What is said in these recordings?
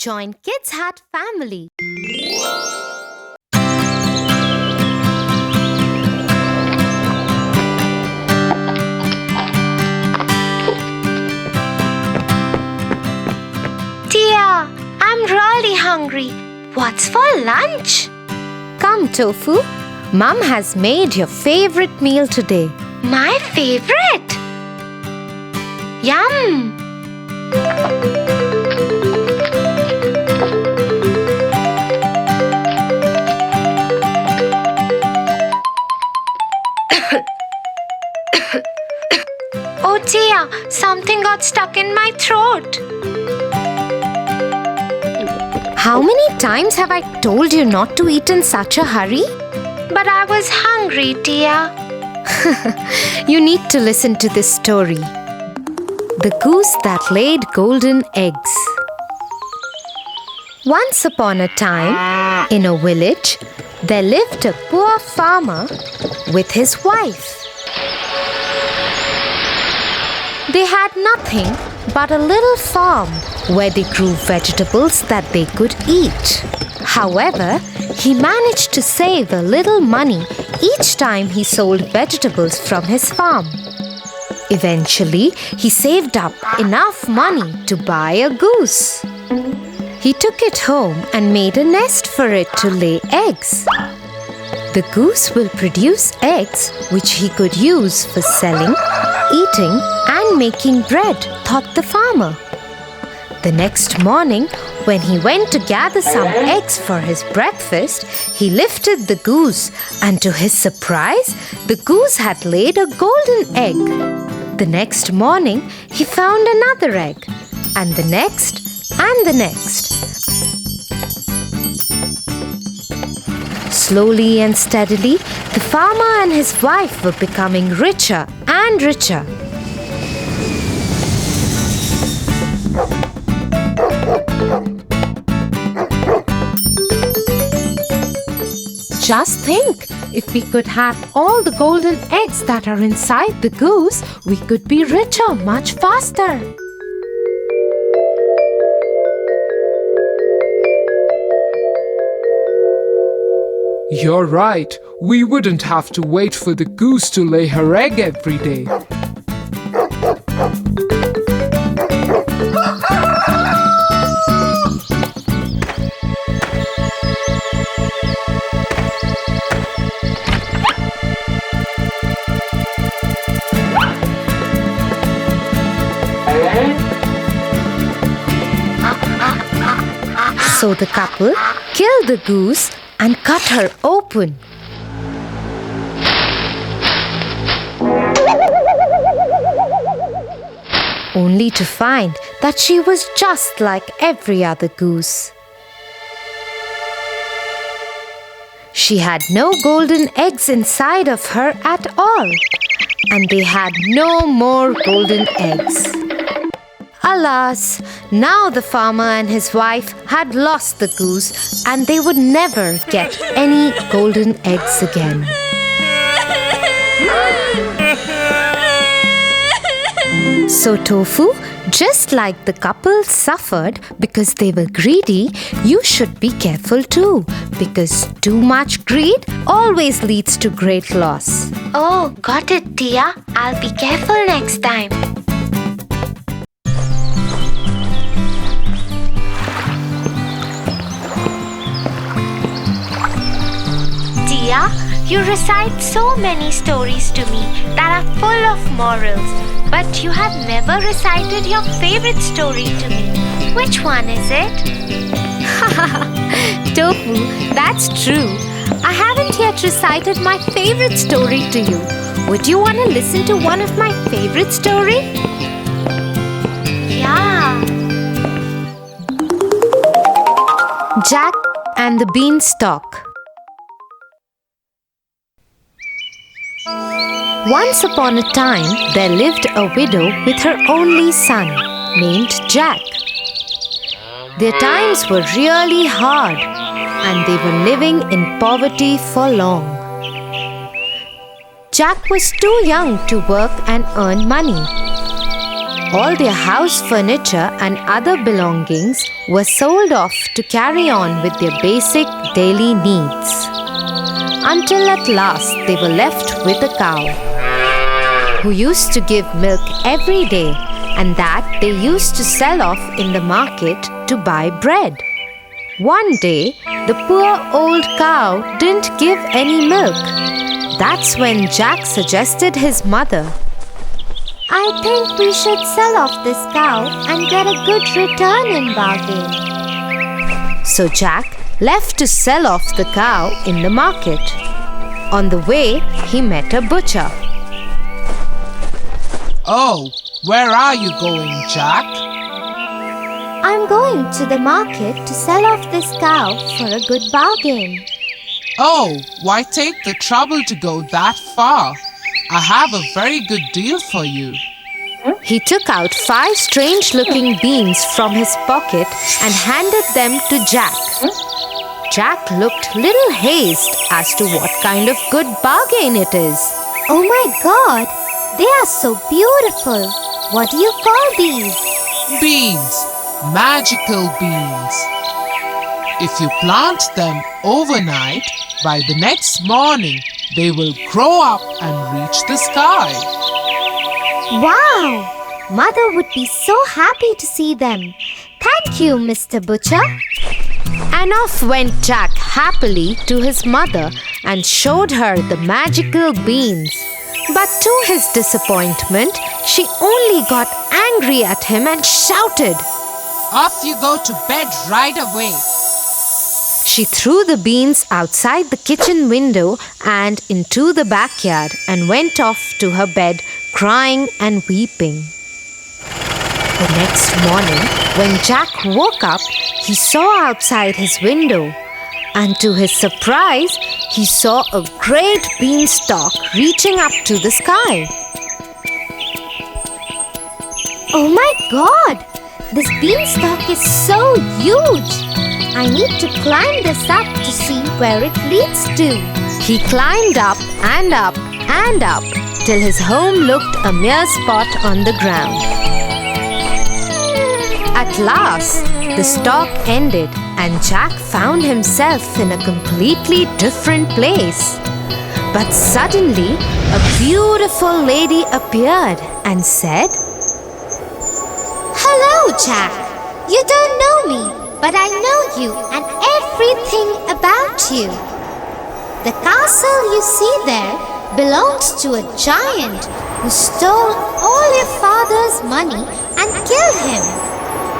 Join Kids Hut family. Tia, I'm really hungry. What's for lunch? Come, Tofu. Mom has made your favorite meal today. My favorite? Yum! Oh dear, something got stuck in my throat. How many times have I told you not to eat in such a hurry? But I was hungry, Tia. You need to listen to this story. The Goose That Laid Golden Eggs. Once upon a time, in a village, there lived a poor farmer with his wife. They had nothing but a little farm where they grew vegetables that they could eat. However, he managed to save a little money each time he sold vegetables from his farm. Eventually, he saved up enough money to buy a goose. He took it home and made a nest for it to lay eggs. The goose will produce eggs which he could use for selling, eating, and making bread, thought the farmer. The next morning, when he went to gather some eggs for his breakfast, he lifted the goose, and to his surprise, the goose had laid a golden egg. The next morning, he found another egg, and the next, and the next. Slowly and steadily, the farmer and his wife were becoming richer and richer. Just think, if we could have all the golden eggs that are inside the goose, we could be richer much faster. You're right. We wouldn't have to wait for the goose to lay her egg every day. So the couple killed the goose and cut her open. Only to find that she was just like every other goose. She had no golden eggs inside of her at all, and they had no more golden eggs. Alas, now the farmer and his wife had lost the goose, and they would never get any golden eggs again. So Tofu, just like the couple suffered because they were greedy, you should be careful too, because too much greed always leads to great loss. Oh, got it, Tia. I'll be careful next time. Tia, you recite so many stories to me that are full of morals, but you have never recited your favorite story to me. Which one is it? Tofu, that's true. I haven't yet recited my favorite story to you. Would you want to listen to one of my favorite stories? Yeah. Jack and the Beanstalk. Once upon a time, there lived a widow with her only son, named Jack. Their times were really hard, and they were living in poverty for long. Jack was too young to work and earn money. All their house furniture and other belongings were sold off to carry on with their basic daily needs. Until at last they were left with a cow, who used to give milk every day, and that they used to sell off in the market to buy bread. One day, the poor old cow didn't give any milk. That's when Jack suggested his mother, I think we should sell off this cow and get a good return in bargain. So Jack left to sell off the cow in the market. On the way, he met a butcher. Oh, where are you going, Jack? I'm going to the market to sell off this cow for a good bargain. Oh, why take the trouble to go that far? I have a very good deal for you. He took out 5 strange-looking beans from his pocket and handed them to Jack. Jack looked little hazed as to what kind of good bargain it is. Oh my God! They are so beautiful. What do you call these? Beans, magical beans. If you plant them overnight, by the next morning, they will grow up and reach the sky. Wow! Mother would be so happy to see them. Thank you, Mr. Butcher. And off went Jack happily to his mother and showed her the magical beans. But to his disappointment, she only got angry at him and shouted, Off you go to bed right away. She threw the beans outside the kitchen window and into the backyard and went off to her bed, crying and weeping. The next morning, when Jack woke up, he saw outside his window, and to his surprise, he saw a great beanstalk reaching up to the sky. Oh my God! This beanstalk is so huge! I need to climb this up to see where it leads to. He climbed up and up and up till his home looked a mere spot on the ground. At last, the stalk ended and Jack found himself in a completely different place. But suddenly, a beautiful lady appeared and said, Hello, Jack. You don't know me, but I know you and everything about you. The castle you see there belongs to a giant who stole all your father's money and killed him.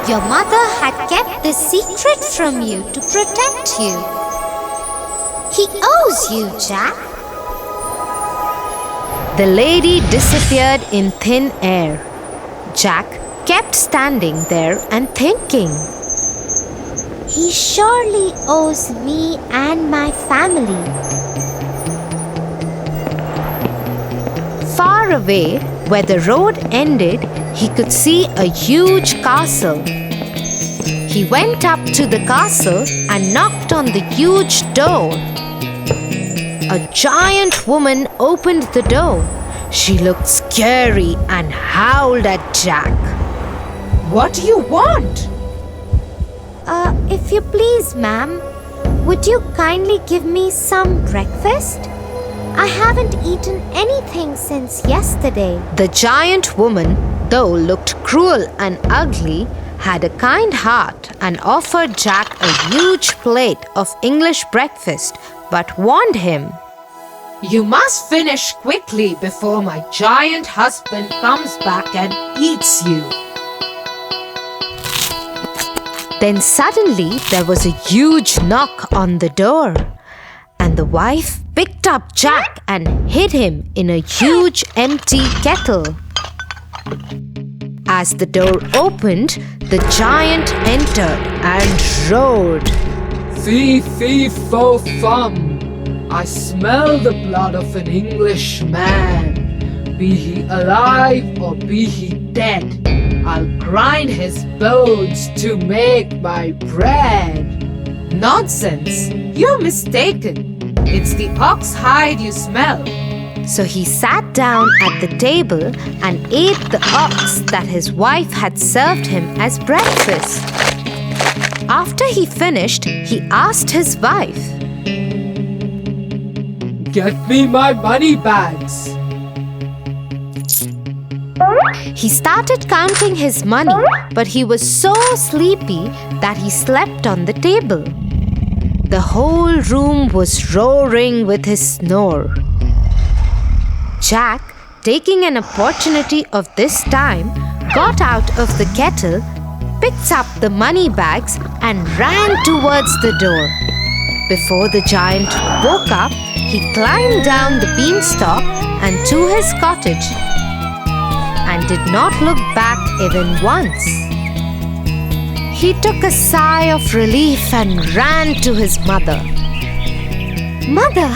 Your mother had kept this secret from you to protect you. He owes you, Jack. The lady disappeared in thin air. Jack kept standing there and thinking, He surely owes me and my family. Far away, where the road ended, he could see a huge castle. He went up to the castle and knocked on the huge door. A giant woman opened the door. She looked scary and howled at Jack. "What do you want?" If you please, ma'am, would you kindly give me some breakfast? I haven't eaten anything since yesterday. The giant woman, though looked cruel and ugly, had a kind heart and offered Jack a huge plate of English breakfast, but warned him, "You must finish quickly before my giant husband comes back and eats you." Then suddenly there was a huge knock on the door, and the wife picked up Jack and hid him in a huge empty kettle. As the door opened, the giant entered and roared, "Fee, fee, fo, fum! I smell the blood of an Englishman. Be he alive or be he dead, I'll grind his bones to make my bread." "Nonsense! You're mistaken. It's the ox hide you smell. So he sat down at the table and ate the ox that his wife had served him as breakfast. After he finished, he asked his wife, Get me my money bags. He started counting his money, but he was so sleepy that he slept on the table. The whole room was roaring with his snore. Jack, taking an opportunity of this time, got out of the kettle, picked up the money bags and ran towards the door. Before the giant woke up, he climbed down the beanstalk and to his cottage and did not look back even once. He took a sigh of relief and ran to his mother. Mother,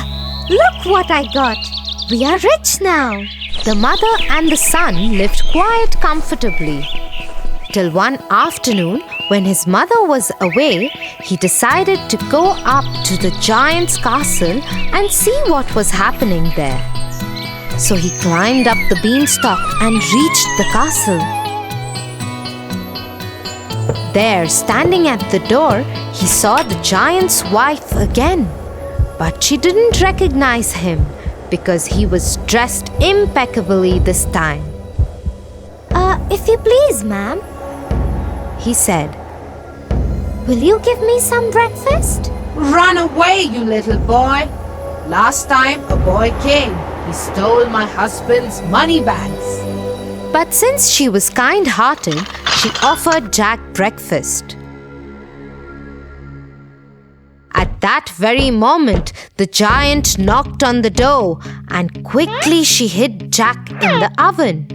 look what I got. We are rich now. The mother and the son lived quite comfortably. Till one afternoon, when his mother was away, he decided to go up to the giant's castle and see what was happening there. So he climbed up the beanstalk and reached the castle. There, standing at the door, he saw the giant's wife again. But she didn't recognize him because he was dressed impeccably this time. If you please, ma'am, He said, will you give me some breakfast? Run away, you little boy. Last time a boy came, he stole my husband's money bags. But since she was kind-hearted, she offered Jack breakfast. At that very moment, the giant knocked on the door and quickly she hid Jack in the oven.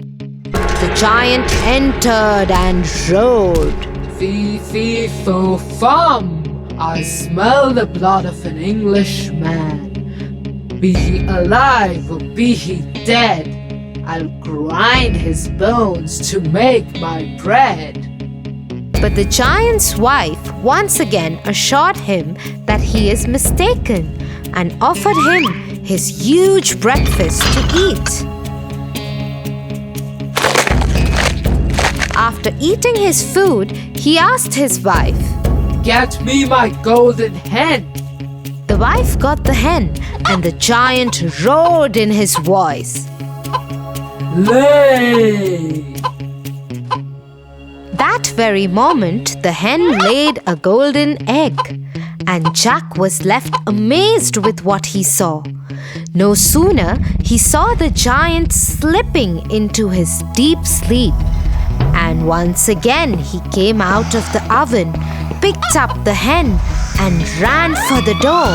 The giant entered and roared. Fee, fee, fo, fum. I smell the blood of an Englishman. Be he alive or be he dead, I'll grind his bones to make my bread. But the giant's wife once again assured him that he is mistaken and offered him his huge breakfast to eat. After eating his food, he asked his wife, Get me my golden hen. The wife got the hen and the giant roared in his voice. Lay. That very moment, the hen laid a golden egg, and Jack was left amazed with what he saw. No sooner he saw the giant slipping into his deep sleep, and once again he came out of the oven, picked up the hen, and ran for the door.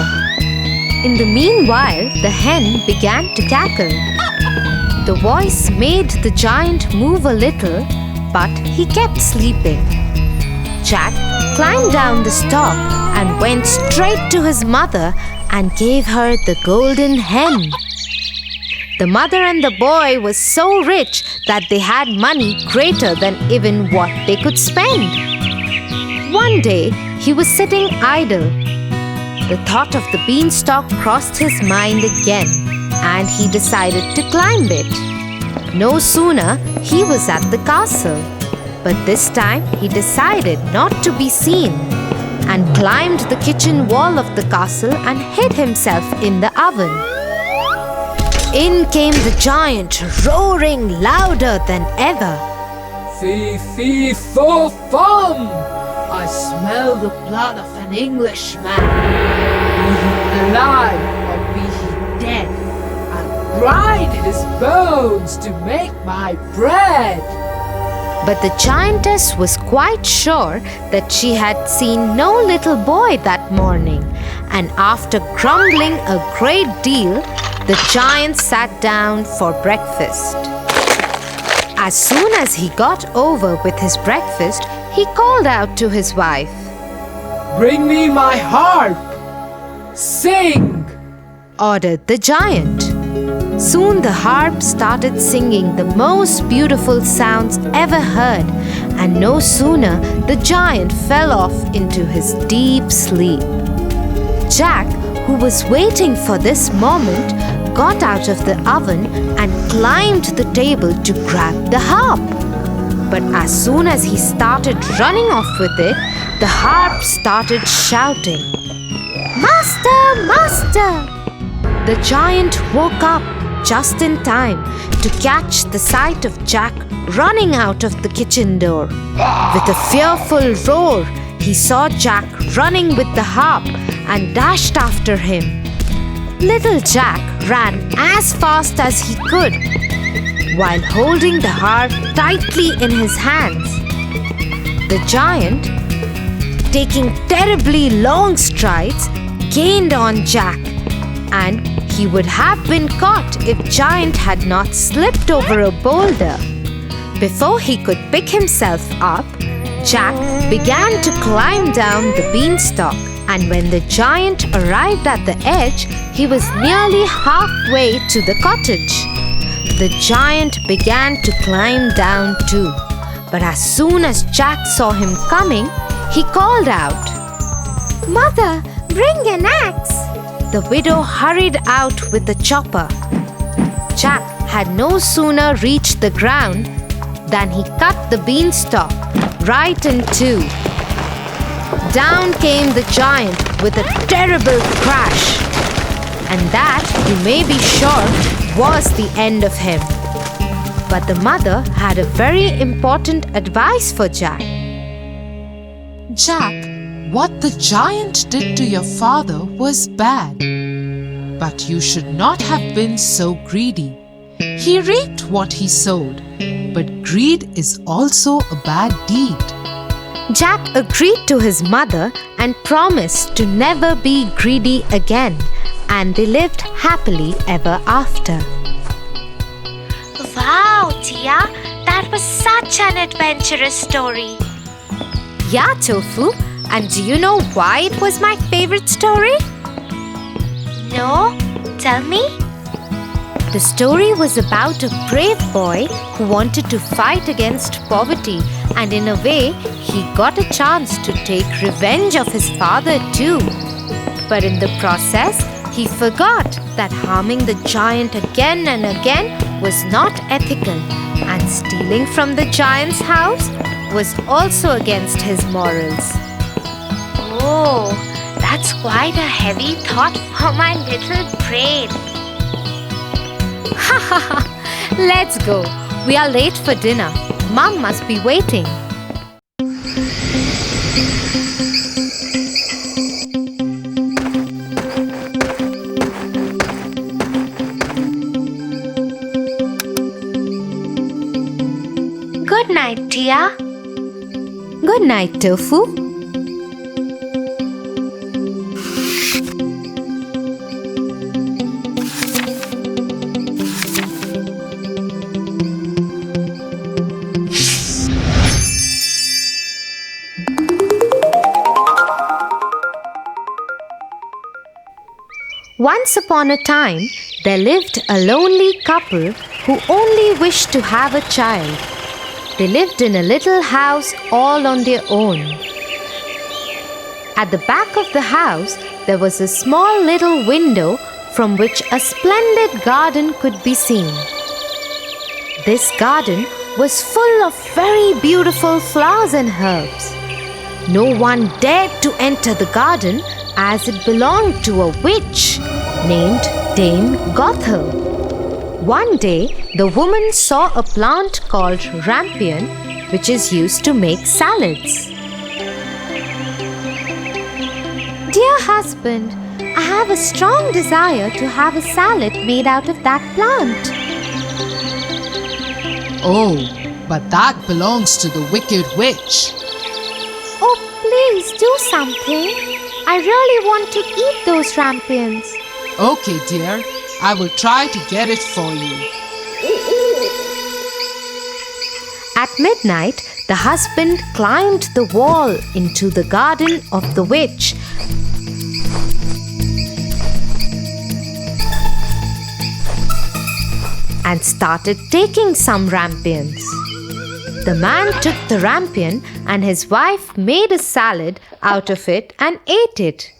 In the meanwhile, the hen began to cackle. The voice made the giant move a little, but he kept sleeping. Jack climbed down the stalk and went straight to his mother and gave her the golden hen. The mother and the boy were so rich that they had money greater than even what they could spend. One day, he was sitting idle. The thought of the beanstalk crossed his mind again, and he decided to climb it. No sooner he was at the castle, but this time he decided not to be seen and climbed the kitchen wall of the castle and hid himself in the oven. In came the giant, roaring louder than ever. Fee, fee, fo, fum. I smell the blood of an Englishman. Be he alive or be he dead, I'll grind his bones to make my bread. But the giantess was quite sure that she had seen no little boy that morning, and after grumbling a great deal, the giant sat down for breakfast. As soon as he got over with his breakfast, he called out to his wife, Bring me my harp. Sing, ordered the giant. Soon the harp started singing the most beautiful sounds ever heard, and no sooner the giant fell off into his deep sleep. Jack, who was waiting for this moment, got out of the oven and climbed the table to grab the harp. But as soon as he started running off with it, the harp started shouting, "Master! Master!" The giant woke up just in time to catch the sight of Jack running out of the kitchen door. With a fearful roar, he saw Jack running with the harp and dashed after him. Little Jack ran as fast as he could, while holding the harp tightly in his hands. The giant, taking terribly long strides, gained on Jack, and he would have been caught if Giant had not slipped over a boulder. Before he could pick himself up, Jack began to climb down the beanstalk, and when the giant arrived at the edge, he was nearly halfway to the cottage. The giant began to climb down too, but as soon as Jack saw him coming, he called out, "Mother, bring an axe!" The widow hurried out with the chopper. Jack had no sooner reached the ground than he cut the beanstalk right in two. Down came the giant with a terrible crash, and that, you may be sure, was the end of him. But the mother had a very important advice for Jack. Jack, what the giant did to your father was bad. But you should not have been so greedy. He reaped what he sowed, but greed is also a bad deed. Jack agreed to his mother and promised to never be greedy again, and they lived happily ever after. Wow, Tia, that was such an adventurous story. Yeah, Tofu, and do you know why it was my favorite story? No? Tell me. The story was about a brave boy who wanted to fight against poverty, and in a way, he got a chance to take revenge of his father too. But in the process, he forgot that harming the giant again and again was not ethical, and stealing from the giant's house was also against his morals. Oh, that's quite a heavy thought for my little brain. Ha ha ha! Let's go. We are late for dinner. Mom must be waiting. Good night, Tia. Good night, Tofu. Once upon a time, there lived a lonely couple who only wished to have a child. They lived in a little house all on their own. At the back of the house, there was a small little window from which a splendid garden could be seen. This garden was full of very beautiful flowers and herbs. No one dared to enter the garden as it belonged to a witch named Dame Gothel. One day, the woman saw a plant called rampion, which is used to make salads. Dear husband, I have a strong desire to have a salad made out of that plant. Oh, but that belongs to the wicked witch. Oh, please do something. I really want to eat those rampions. Okay, dear, I will try to get it for you. At midnight, the husband climbed the wall into the garden of the witch and started taking some rampions. The man took the rampion and his wife made a salad out of it and ate it.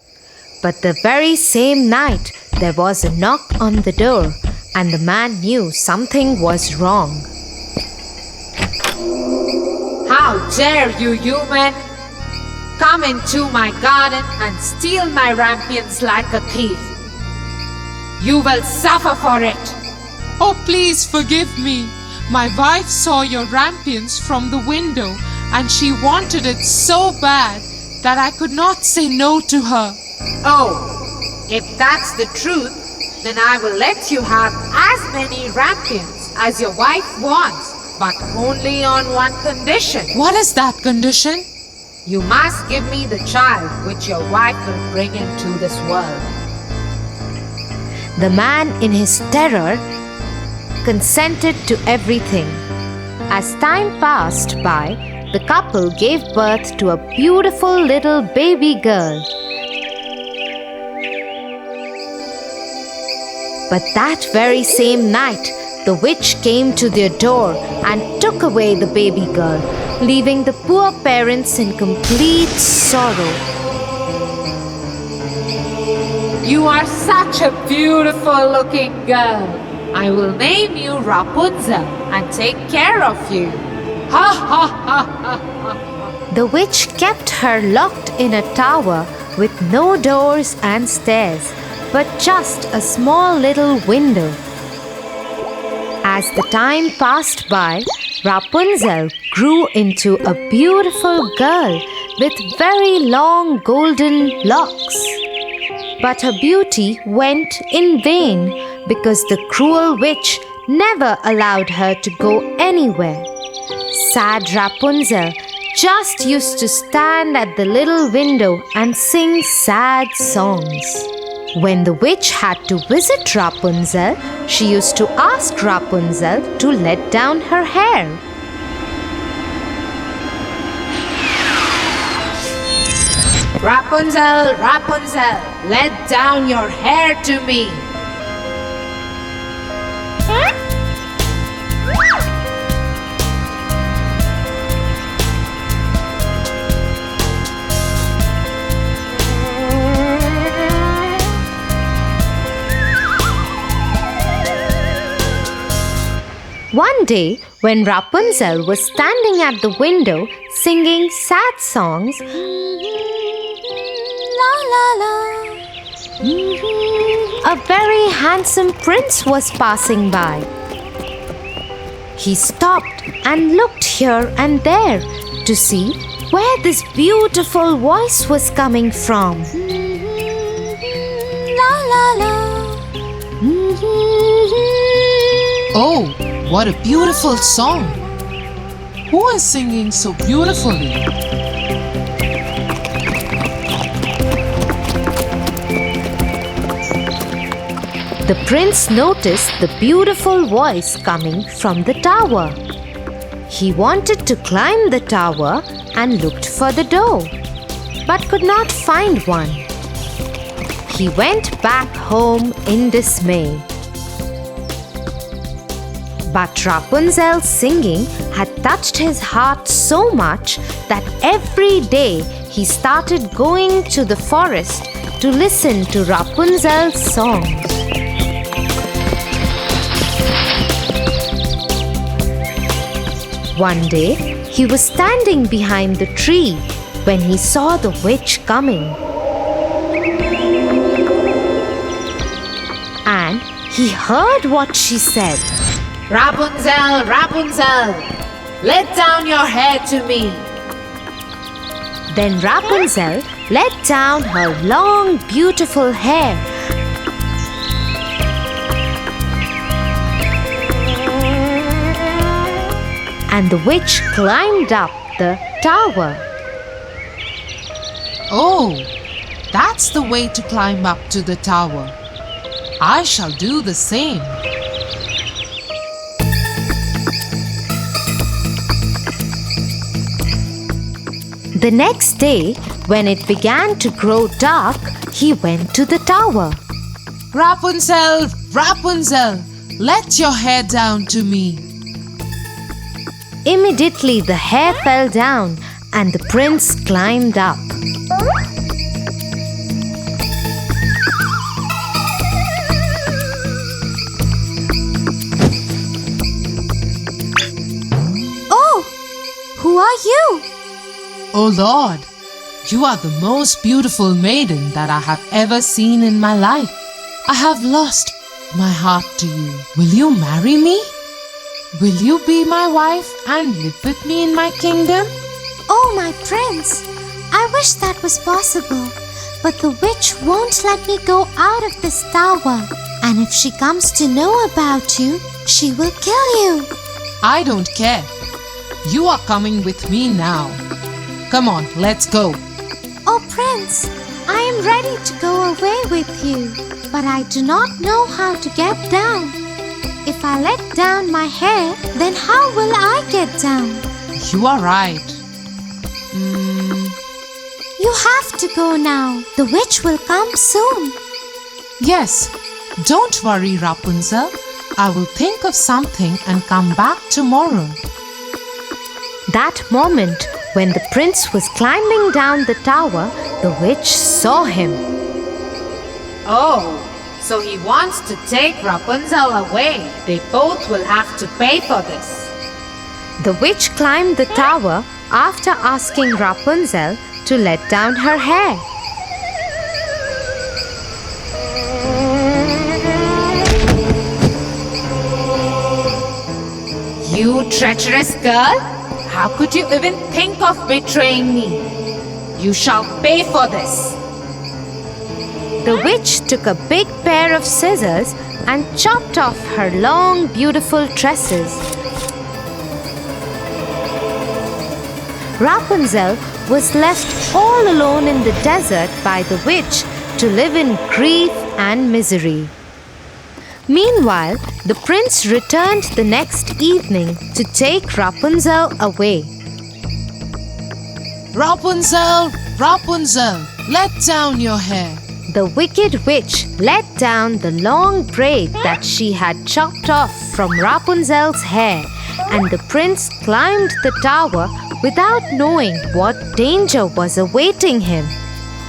But the very same night, there was a knock on the door, and the man knew something was wrong. How dare you, human! Come into my garden and steal my rampions like a thief. You will suffer for it. Oh, please forgive me. My wife saw your rampions from the window and she wanted it so bad that I could not say no to her. Oh, if that's the truth, then I will let you have as many rampions as your wife wants, but only on one condition. What is that condition? You must give me the child which your wife will bring into this world. The man, in his terror, consented to everything. As time passed by, the couple gave birth to a beautiful little baby girl. But that very same night, the witch came to their door and took away the baby girl, leaving the poor parents in complete sorrow. You are such a beautiful looking girl. I will name you Rapunzel and take care of you. Ha ha ha ha ha. The witch kept her locked in a tower with no doors and stairs, but just a small little window. As the time passed by, Rapunzel grew into a beautiful girl with very long golden locks. But her beauty went in vain because the cruel witch never allowed her to go anywhere. Sad Rapunzel just used to stand at the little window and sing sad songs. When the witch had to visit Rapunzel, she used to ask Rapunzel to let down her hair. Rapunzel, Rapunzel, let down your hair to me. One day, when Rapunzel was standing at the window singing sad songs, a very handsome prince was passing by. He stopped and looked here and there to see where this beautiful voice was coming from. Oh, what a beautiful song! Who is singing so beautifully? The prince noticed the beautiful voice coming from the tower. He wanted to climb the tower and looked for the door, but could not find one. He went back home in dismay. But Rapunzel's singing had touched his heart so much that every day he started going to the forest to listen to Rapunzel's songs. One day, he was standing behind the tree when he saw the witch coming. And he heard what she said. Rapunzel, Rapunzel, let down your hair to me. Then Rapunzel let down her long, beautiful hair. And the witch climbed up the tower. Oh, that's the way to climb up to the tower. I shall do the same. The next day, when it began to grow dark, he went to the tower. Rapunzel, Rapunzel, let your hair down to me. Immediately the hair fell down and the prince climbed up. you? Oh Lord, you are the most beautiful maiden that I have ever seen in my life. I have lost my heart to you. Will you marry me? Will you be my wife and live with me in my kingdom? Oh, my prince, I wish that was possible. But the witch won't let me go out of this tower. And if she comes to know about you, she will kill you. I don't care. You are coming with me now. Come on, let's go. Oh, Prince, I am ready to go away with you. But I do not know how to get down. If I let down my hair, then how will I get down? You are right. You have to go now. The witch will come soon. Yes, don't worry, Rapunzel. I will think of something and come back tomorrow. That moment, when the prince was climbing down the tower, the witch saw him. Oh, so he wants to take Rapunzel away. They both will have to pay for this. The witch climbed the tower after asking Rapunzel to let down her hair. You treacherous girl! How could you even think of betraying me? You shall pay for this. The witch took a big pair of scissors and chopped off her long, beautiful tresses. Rapunzel was left all alone in the desert by the witch to live in grief and misery. Meanwhile, the prince returned the next evening to take Rapunzel away. Rapunzel, Rapunzel, let down your hair. The wicked witch let down the long braid that she had chopped off from Rapunzel's hair, and the prince climbed the tower without knowing what danger was awaiting him.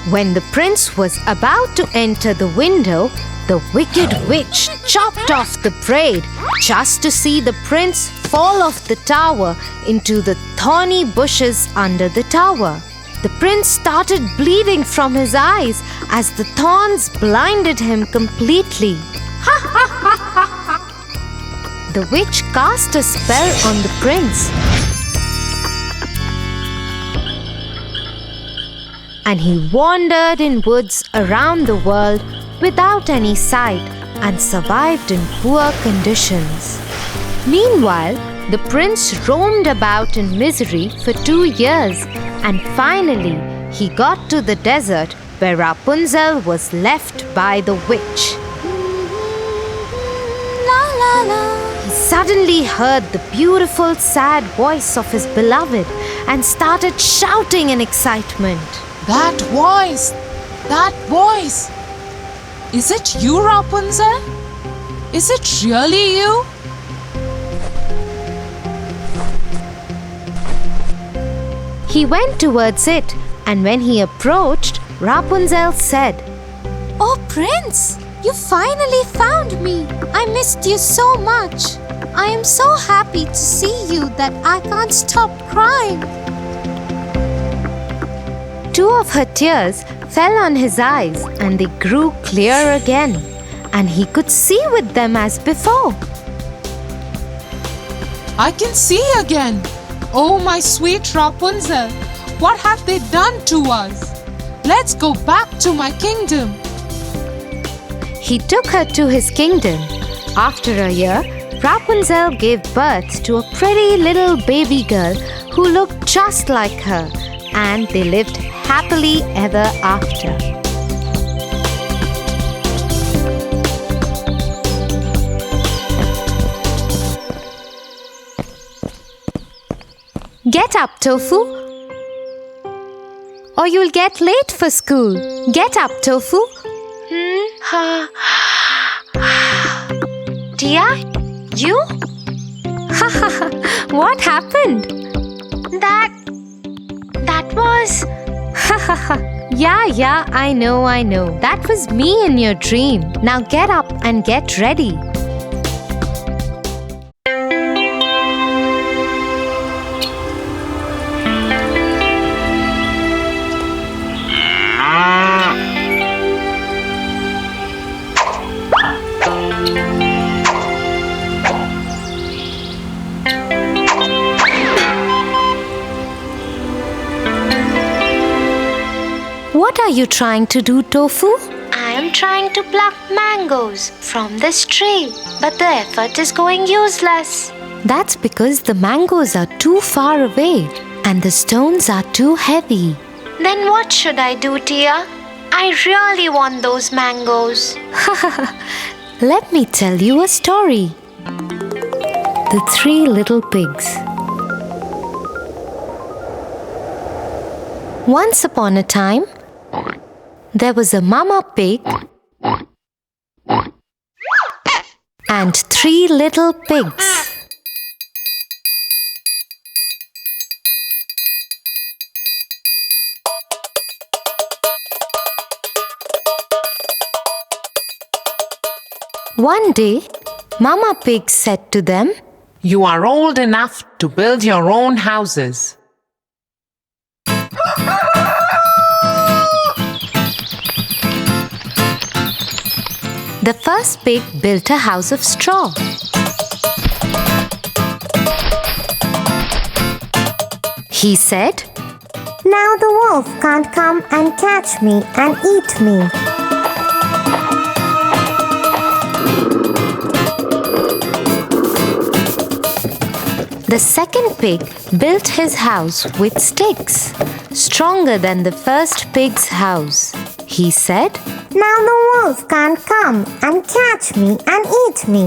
When the prince was about to enter the window, the wicked witch chopped off the braid just to see the prince fall off the tower into the thorny bushes under the tower. The prince started bleeding from his eyes as the thorns blinded him completely. The witch cast a spell on the prince, and he wandered in woods around the world without any sight and survived in poor conditions. Meanwhile, the prince roamed about in misery for 2 years, and finally he got to the desert where Rapunzel was left by the witch. La la la. He suddenly heard the beautiful, sad voice of his beloved and started shouting in excitement. That voice! That voice! Is it you, Rapunzel? Is it really you? He went towards it, and when he approached, Rapunzel said, Oh, Prince, you finally found me. I missed you so much. I am so happy to see you that I can't stop crying. 2 of her tears fell on his eyes, and they grew clear again, and he could see with them as before. I can see again. Oh, my sweet Rapunzel, what have they done to us? Let's go back to my kingdom. He took her to his kingdom. After a year, Rapunzel gave birth to a pretty little baby girl who looked just like her, and they lived happily ever after. Get up, Tofu, or you'll get late for school. Get up, Tofu. Tia, you? What happened? That was... Yeah, I know. That was me in your dream. Now get up and get ready. What are you trying to do, Tofu? I am trying to pluck mangoes from this tree, but the effort is going useless. That's because the mangoes are too far away and the stones are too heavy. Then what should I do, Tia? I really want those mangoes. Let me tell you a story. The Three Little Pigs. Once upon a time, there was a mama pig and 3 little pigs. One day, Mama Pig said to them, You are old enough to build your own houses. The first pig built a house of straw. He said, Now the wolf can't come and catch me and eat me. The second pig built his house with sticks, stronger than the first pig's house. He said, Now the wolf can't come and catch me and eat me.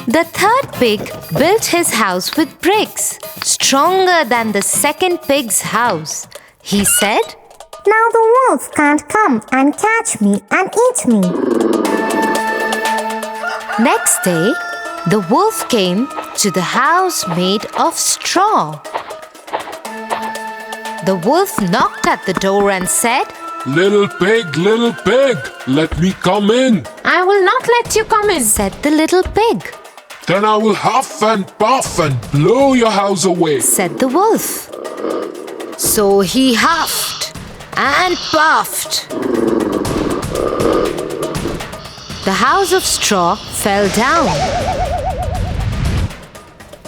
The third pig built his house with bricks, stronger than the second pig's house. He said, Now the wolf can't come and catch me and eat me. Next day, the wolf came to the house made of straw. The wolf knocked at the door and said, Little pig, let me come in. I will not let you come in, said the little pig. Then I will huff and puff and blow your house away, said the wolf. So he huffed and puffed. The house of straw fell down,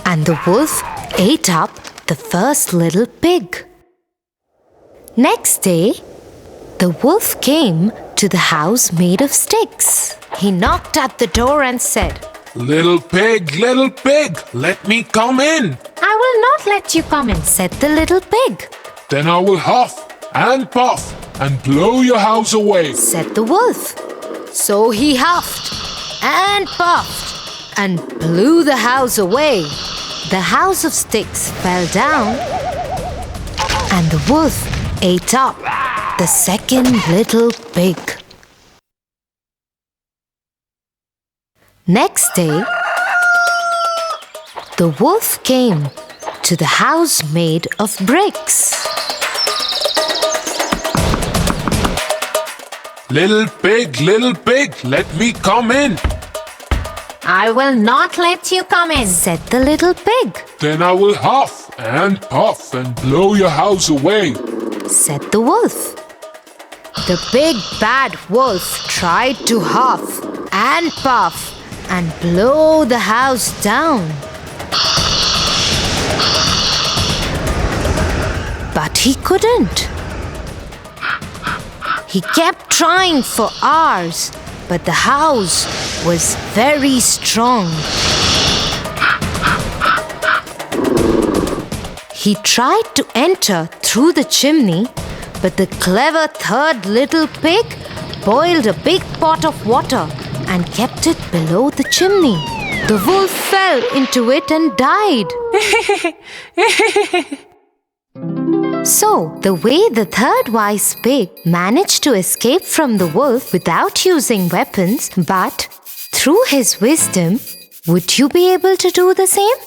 and the wolf ate up the first little pig. Next day, the wolf came to the house made of sticks. He knocked at the door and said, Little pig, let me come in. I will not let you come in, said the little pig. Then I will huff and puff and blow your house away, said the wolf. So he huffed and puffed and blew the house away. The house of sticks fell down, and the wolf ate up the second little pig. Next day, the wolf came to the house made of bricks. Little pig, let me come in. I will not let you come in, said the little pig. Then I will huff and puff and blow your house away, said the wolf. The big bad wolf tried to huff and puff and blow the house down. But he couldn't. He kept trying for hours, but the house was very strong. He tried to enter through the chimney, but the clever third little pig boiled a big pot of water and kept it below the chimney. The wolf fell into it and died. So, the way the third wise pig managed to escape from the wolf without using weapons, but through his wisdom, would you be able to do the same?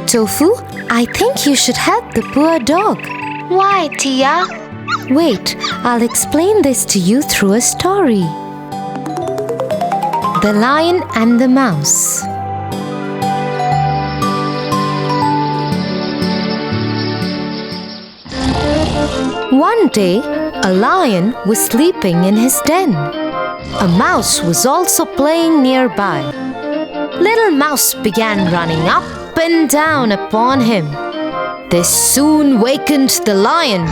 Tofu, I think you should help the poor dog. Why, Tia? Wait, I'll explain this to you through a story. The Lion and the Mouse. One day, a lion was sleeping in his den. A mouse was also playing nearby. Little Mouse began running up and down upon him. This soon wakened the lion.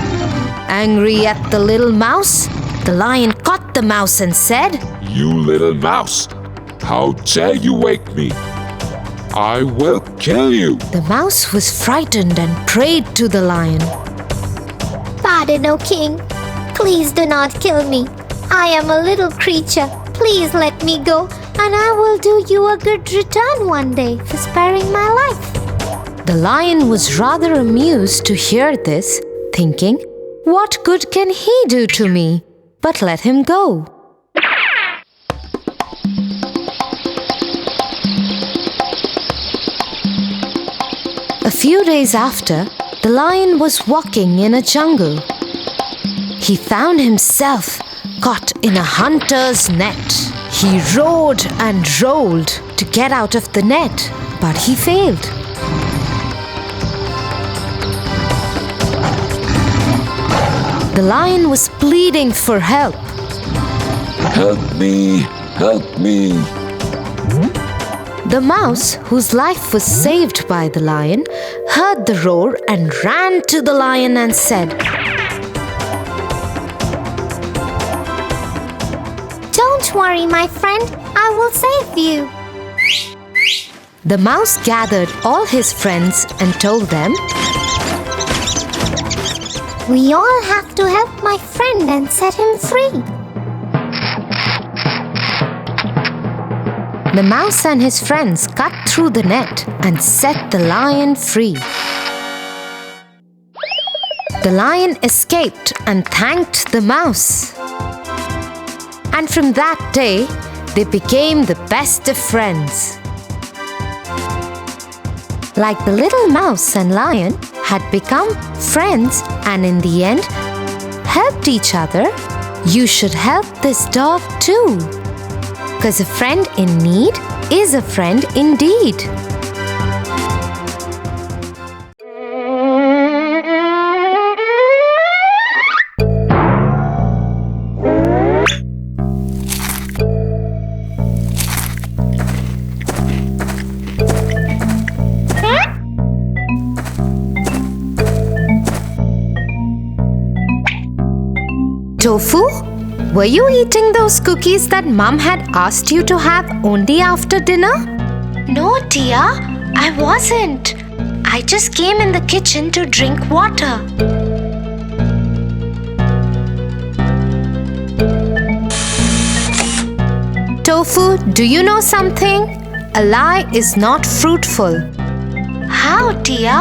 Angry at the little mouse, the lion caught the mouse and said, You little mouse, how dare you wake me? I will kill you. The mouse was frightened and prayed to the lion. Pardon, O king. Please do not kill me. I am a little creature. Please let me go, and I will do you a good return one day for sparing my life. The lion was rather amused to hear this, thinking, What good can he do to me? But let him go. A few days after, the lion was walking in a jungle. He found himself caught in a hunter's net. He rode and rolled to get out of the net, but he failed. The lion was pleading for help. Help me, help me. The mouse, whose life was saved by the lion, heard the roar and ran to the lion and said, Don't worry, my friend. I will save you. The mouse gathered all his friends and told them, We all have to help my friend and set him free. The mouse and his friends cut through the net and set the lion free. The lion escaped and thanked the mouse. And from that day, they became the best of friends. Like the little mouse and lion had become friends and in the end helped each other, you should help this dog too. Because a friend in need is a friend indeed. Tofu? Were you eating those cookies that Mom had asked you to have only after dinner? No, Tia, I wasn't. I just came in the kitchen to drink water. Tofu, do you know something? A lie is not fruitful. How, Tia?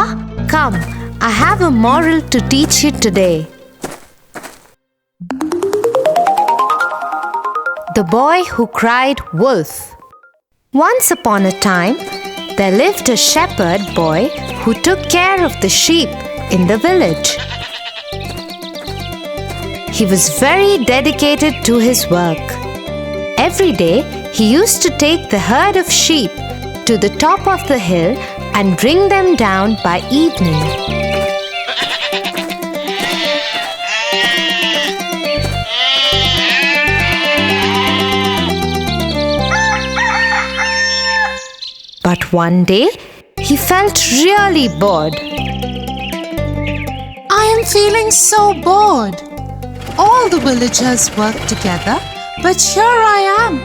Come, I have a moral to teach you today. The Boy Who Cried Wolf. Once upon a time, there lived a shepherd boy who took care of the sheep in the village. He was very dedicated to his work. Every day, he used to take the herd of sheep to the top of the hill and bring them down by evening. But one day, he felt really bored. I am feeling so bored. All the villagers work together, but here I am,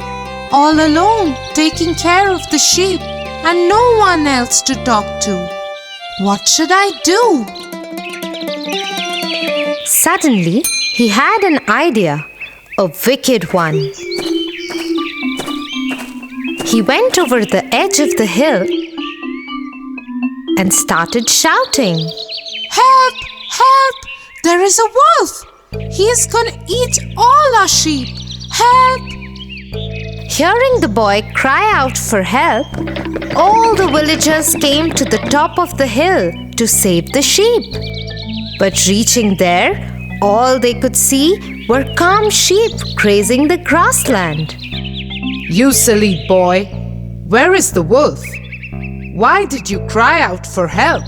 all alone, taking care of the sheep and no one else to talk to. What should I do? Suddenly, he had an idea, a wicked one. He went over the edge of the hill and started shouting, Help! Help! There is a wolf! He is going to eat all our sheep! Help! Hearing the boy cry out for help, all the villagers came to the top of the hill to save the sheep. But reaching there, all they could see were calm sheep grazing the grassland. You silly boy, where is the wolf? Why did you cry out for help?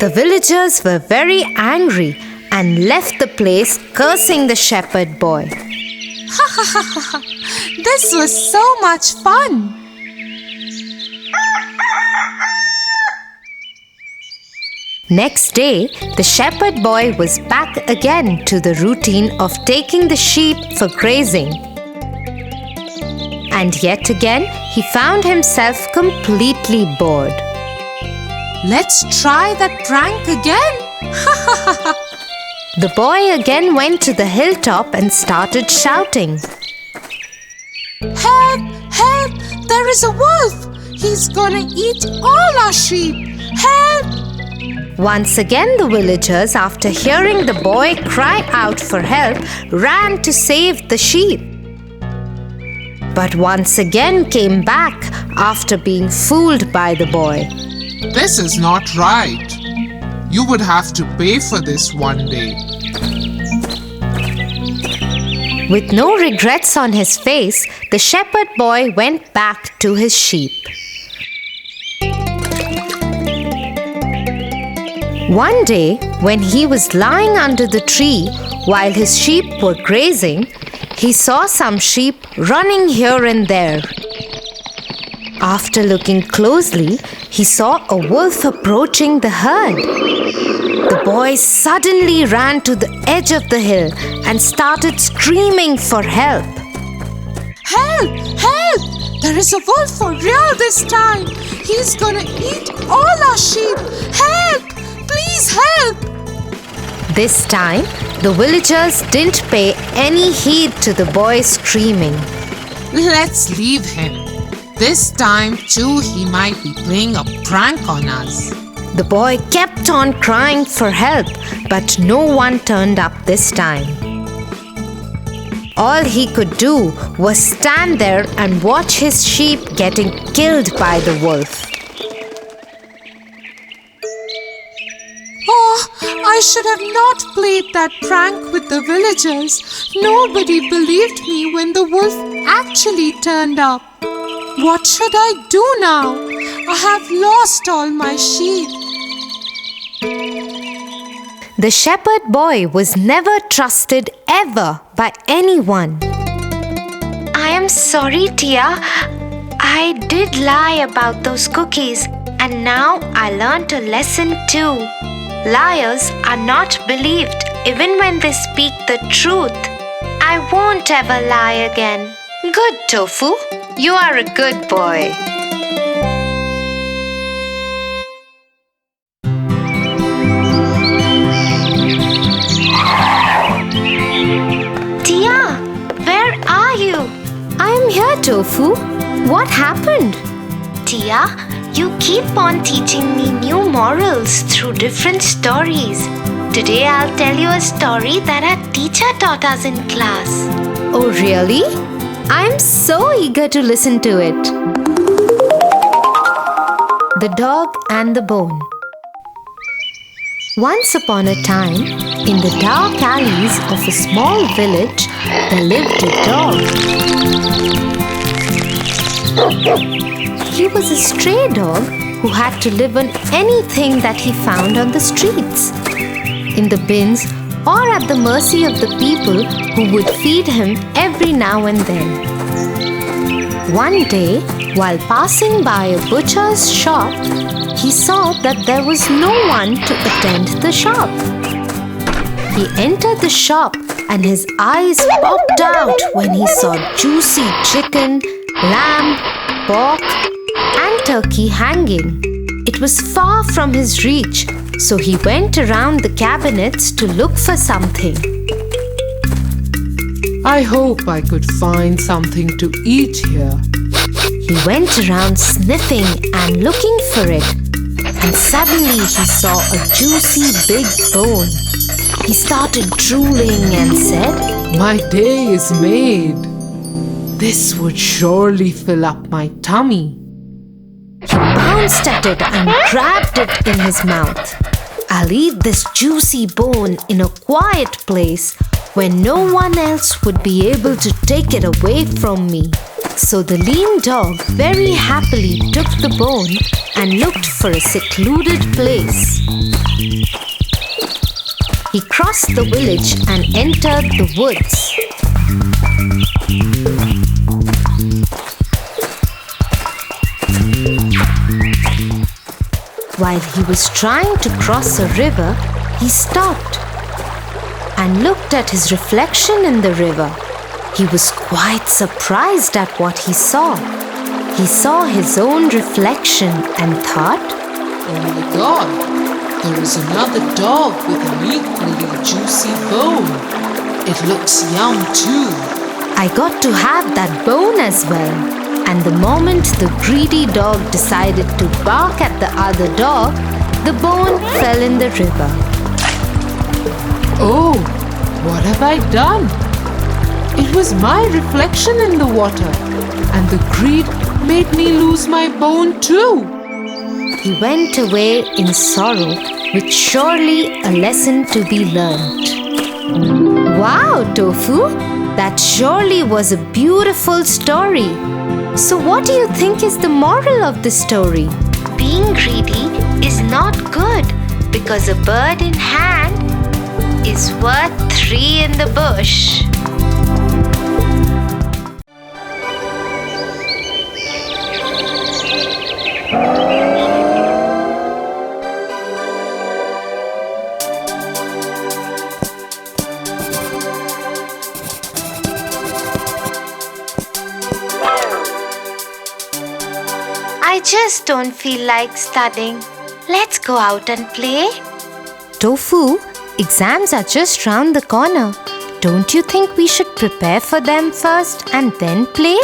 The villagers were very angry and left the place cursing the shepherd boy. This was so much fun. Next day, the shepherd boy was back again to the routine of taking the sheep for grazing. And yet again, he found himself completely bored. Let's try that prank again. The boy again went to the hilltop and started shouting. Help! Help! There is a wolf! He's gonna eat all our sheep! Help! Once again, the villagers, after hearing the boy cry out for help, ran to save the sheep. But once again came back after being fooled by the boy. This is not right. You would have to pay for this one day. With no regrets on his face, the shepherd boy went back to his sheep. One day, when he was lying under the tree while his sheep were grazing, he saw some sheep running here and there. After looking closely, he saw a wolf approaching the herd. The boy suddenly ran to the edge of the hill and started screaming for help. Help! Help! There is a wolf for real this time. He's gonna eat all our sheep. Help! Please help! This time, the villagers didn't pay any heed to the boy screaming. Let's leave him. This time too he might be playing a prank on us. The boy kept on crying for help, but no one turned up this time. All he could do was stand there and watch his sheep getting killed by the wolf. Oh, I should have not played that prank with the villagers. Nobody believed me when the wolf actually turned up. What should I do now? I have lost all my sheep. The shepherd boy was never trusted ever by anyone. I am sorry, Tia. I did lie about those cookies, and now I learned a lesson too. Liars are not believed even when they speak the truth. I won't ever lie again. Good, Tofu. You are a good boy. Tia, where are you? I am here, Tofu. What happened? Tia, you keep on teaching me new morals through different stories. Today I'll tell you a story that our teacher taught us in class. Oh, really? I'm so eager to listen to it. The Dog and the Bone. Once upon a time, in the dark alleys of a small village, there lived a dog. He was a stray dog who had to live on anything that he found on the streets, in the bins, or at the mercy of the people who would feed him every now and then. One day, while passing by a butcher's shop, he saw that there was no one to attend the shop. He entered the shop and his eyes popped out when he saw juicy chicken, lamb, pork, and turkey hanging. It was far from his reach, so he went around the cabinets to look for something. I hope I could find something to eat here. He went around sniffing and looking for it, and suddenly he saw a juicy big bone. He started drooling and said, My day is made. This would surely fill up my tummy. He bounced at it and grabbed it in his mouth. I'll eat this juicy bone in a quiet place where no one else would be able to take it away from me. So the lean dog very happily took the bone and looked for a secluded place. He crossed the village and entered the woods. While he was trying to cross a river, he stopped and looked at his reflection in the river. He was quite surprised at what he saw. He saw his own reflection and thought, Oh my God, there is another dog with an equally juicy bone. It looks yum too. I got to have that bone as well. And the moment the greedy dog decided to bark at the other dog, the bone fell in the river. Oh, what have I done? It was my reflection in the water, and the greed made me lose my bone too. He went away in sorrow, with surely a lesson to be learned. Wow, Tofu! That surely was a beautiful story. So what do you think is the moral of the story? Being greedy is not good because a bird in hand is worth 3 in the bush. I just don't feel like studying. Let's go out and play. Tofu, exams are just round the corner. Don't you think we should prepare for them first and then play?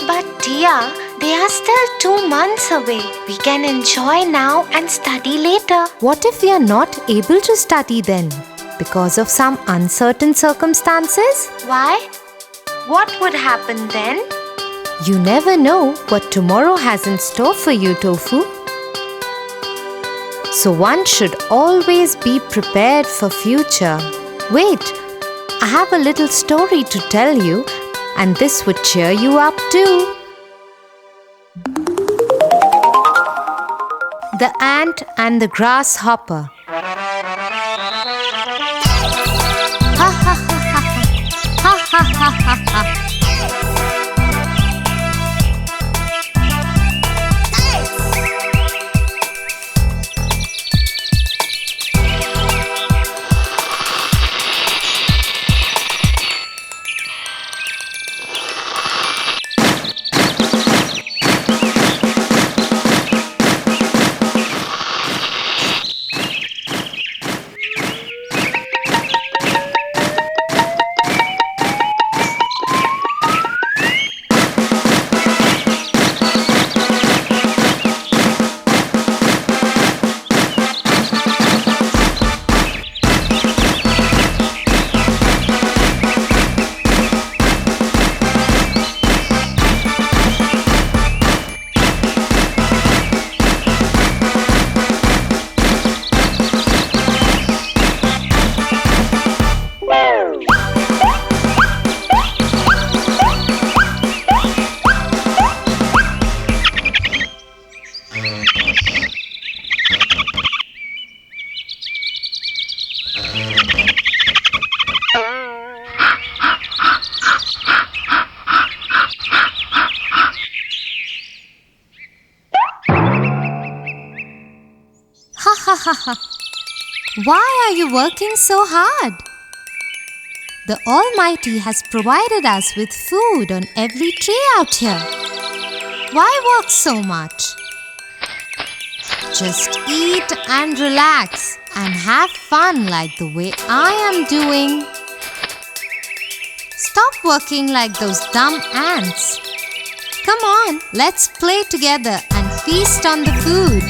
But dear, they are still 2 months away. We can enjoy now and study later. What if we are not able to study then? Because of some uncertain circumstances? Why? What would happen then? You never know what tomorrow has in store for you, Tofu. So one should always be prepared for future. Wait, I have a little story to tell you, and this would cheer you up too. The Ant and the Grasshopper. Ha ha ha ha ha ha ha ha ha. Why are you working so hard? The Almighty has provided us with food on every tree out here. Why work so much? Just eat and relax and have fun like the way I am doing. Stop working like those dumb ants. Come on, let's play together and feast on the food.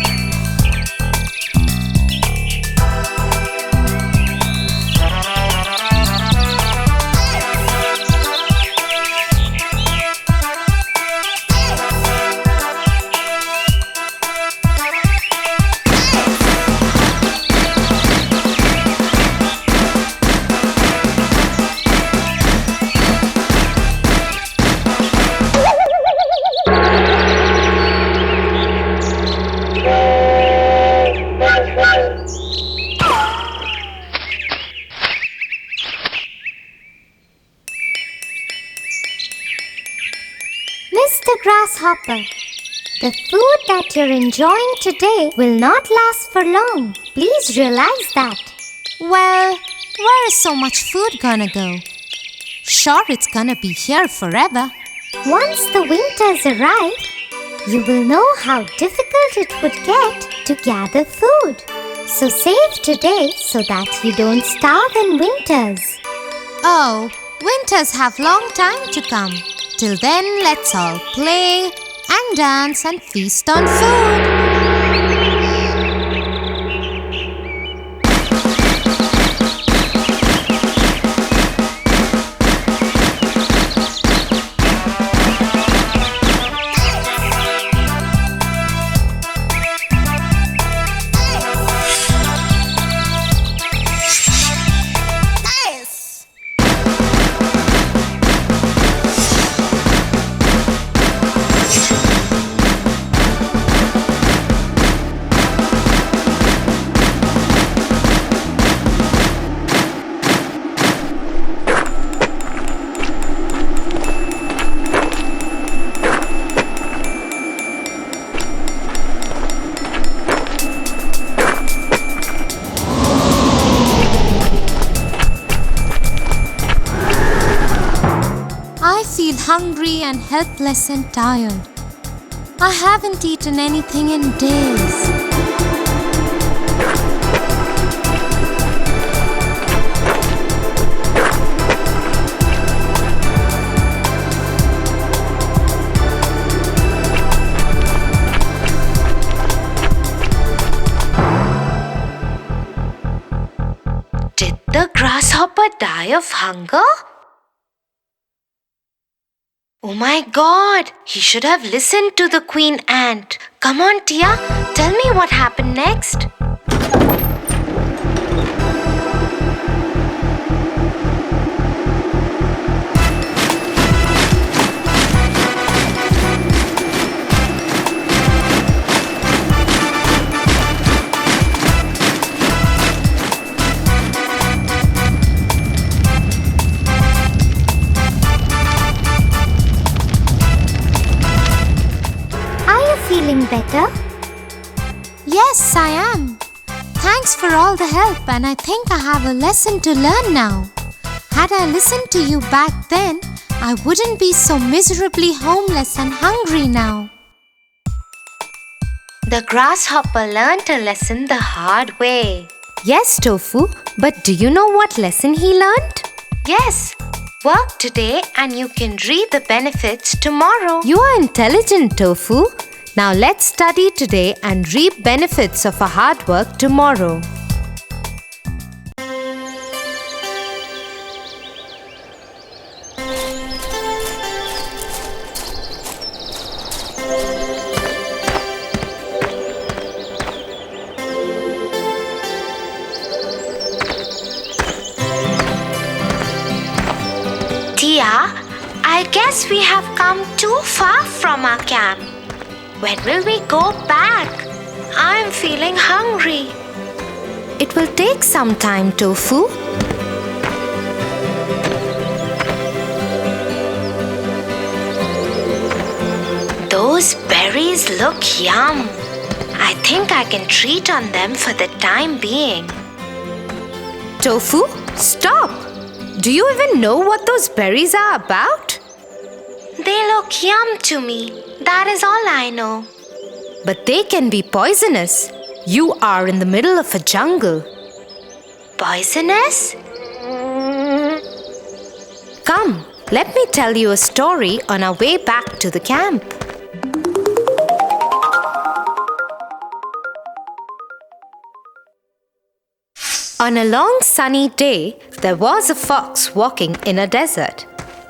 Grasshopper. The food that you're enjoying today will not last for long. Please realize that. Well, where is so much food gonna go? Sure, it's gonna be here forever. Once the winters arrive, you will know how difficult it would get to gather food. So save today so that you don't starve in winters. Oh, winters have long time to come. Till then, let's all play and dance and feast on food. I feel hungry and helpless and tired. I haven't eaten anything in days. Did the grasshopper die of hunger? Oh my God, he should have listened to the queen ant. Come on, Tia, tell me what happened next. Feeling better? Yes, I am. Thanks for all the help, and I think I have a lesson to learn now. Had I listened to you back then, I wouldn't be so miserably homeless and hungry now. The grasshopper learned a lesson the hard way. Yes, Tofu, but do you know what lesson he learned? Yes, work today and you can reap the benefits tomorrow. You are intelligent, Tofu. Now let's study today and reap benefits of our hard work tomorrow. Tia, I guess we have come too far from our camp. When will we go back? I'm feeling hungry. It will take some time, Tofu. Those berries look yum. I think I can treat on them for the time being. Tofu, stop! Do you even know what those berries are about? They look yum to me. That is all I know. But they can be poisonous. You are in the middle of a jungle. Poisonous? Come, let me tell you a story on our way back to the camp. On a long sunny day, there was a fox walking in a desert.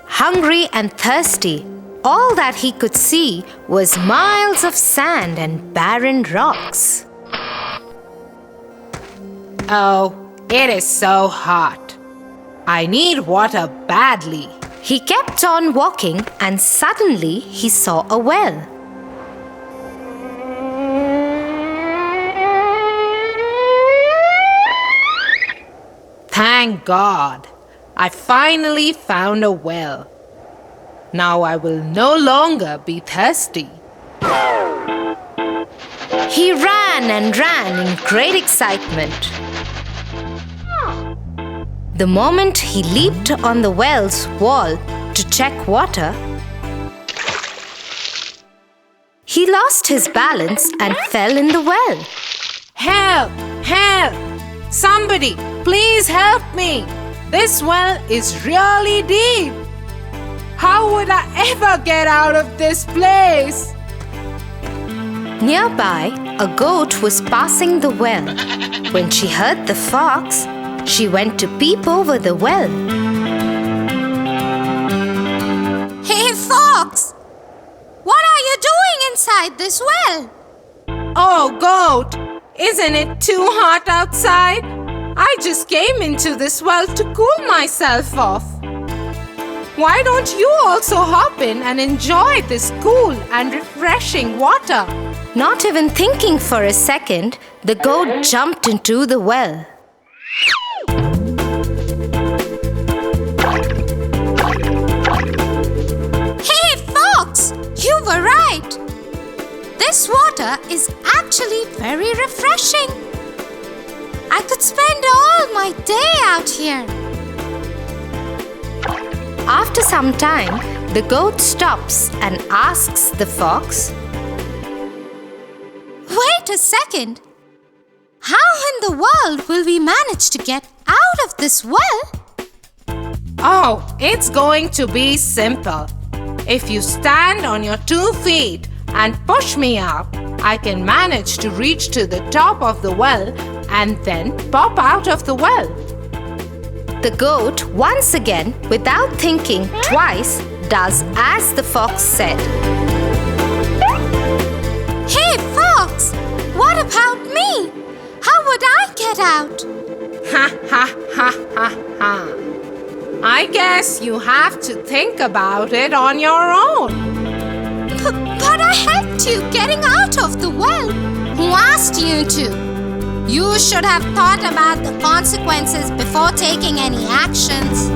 Hungry and thirsty, all that he could see was miles of sand and barren rocks. Oh, it is so hot. I need water badly. He kept on walking and suddenly he saw a well. Thank God. I finally found a well. Now I will no longer be thirsty. He ran and ran in great excitement. The moment he leaped on the well's wall to check water, he lost his balance and fell in the well. Help! Help! Somebody, please help me! This well is really deep. How would I ever get out of this place? Nearby, a goat was passing the well. When she heard the fox, she went to peep over the well. Hey, Fox! What are you doing inside this well? Oh, goat! Isn't it too hot outside? I just came into this well to cool myself off. Why don't you also hop in and enjoy this cool and refreshing water? Not even thinking for a second, the goat jumped into the well. Hey, Fox! You were right! This water is actually very refreshing. I could spend all my day out here. After some time, the goat stops and asks the fox, Wait a second. How in the world will we manage to get out of this well? Oh, it's going to be simple. If you stand on your 2 feet and push me up, I can manage to reach to the top of the well and then pop out of the well. The goat, once again, without thinking twice, does as the fox said. Hey, Fox! What about me? How would I get out? Ha ha ha ha ha. I guess you have to think about it on your own. But I helped you getting out of the well. Who asked you to? You should have thought about the consequences before taking any actions.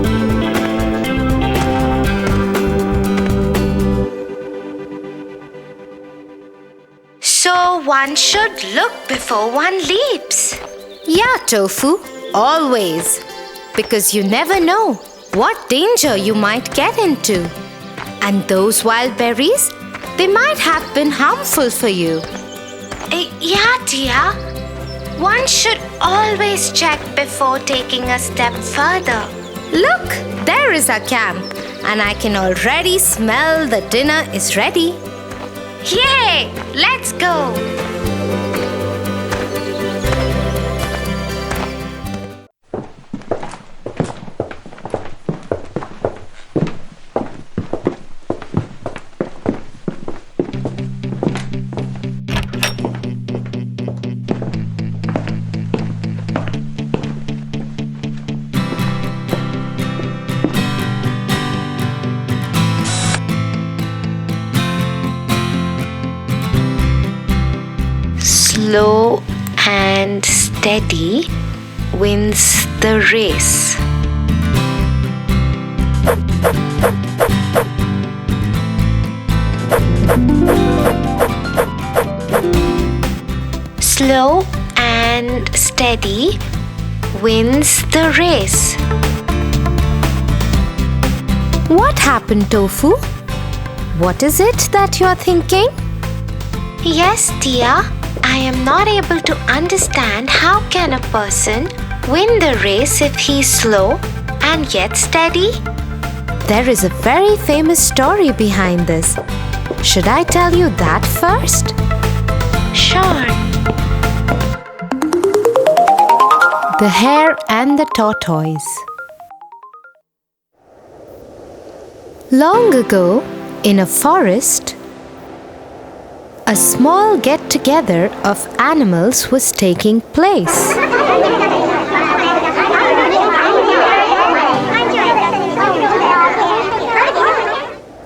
So one should look before one leaps. Yeah, Tofu, always. Because you never know what danger you might get into. And those wild berries, they might have been harmful for you. Yeah, dear. One should always check before taking a step further. Look, there is our camp, and I can already smell the dinner is ready. Yay! Let's go! Slow and steady wins the race. Slow and steady wins the race. What happened, Tofu? What is it that you're thinking? Yes, dear. I am not able to understand how can a person win the race if he's slow and yet steady? There is a very famous story behind this. Should I tell you that first? Sure. The Hare and the Tortoise. Long ago, in a forest, a small get-together of animals was taking place.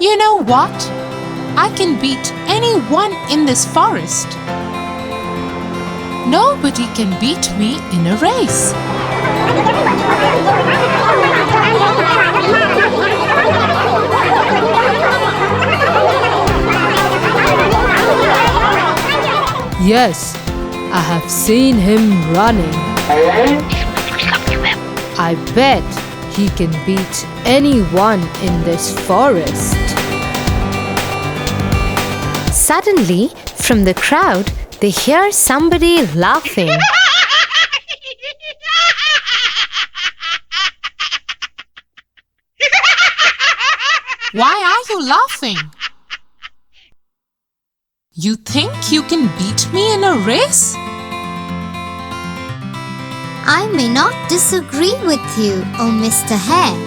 You know what? I can beat anyone in this forest. Nobody can beat me in a race. Yes, I have seen him running. I bet he can beat anyone in this forest. Suddenly, from the crowd, they hear somebody laughing. Why are you laughing? You think you can beat me in a race? I may not disagree with you, oh Mr. Hare.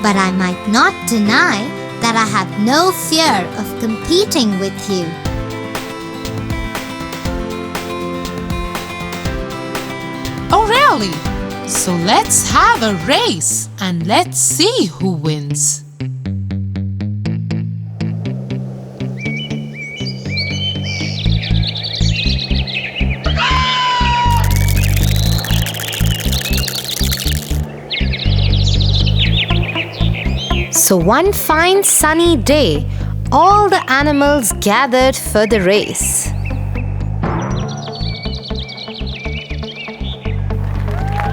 But I might not deny that I have no fear of competing with you. Oh really? So let's have a race and let's see who wins. So one fine sunny day, all the animals gathered for the race.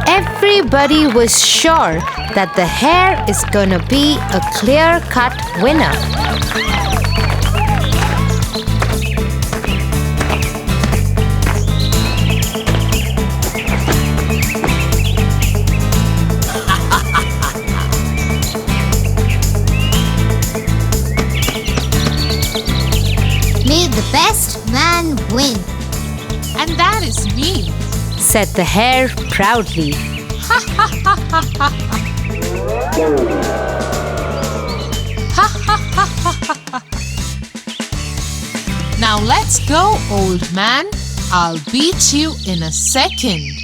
Everybody was sure that the hare is gonna be a clear-cut winner. May the best man win. And that is me. Said the hare proudly. Now let's go, old man. I'll beat you in a second.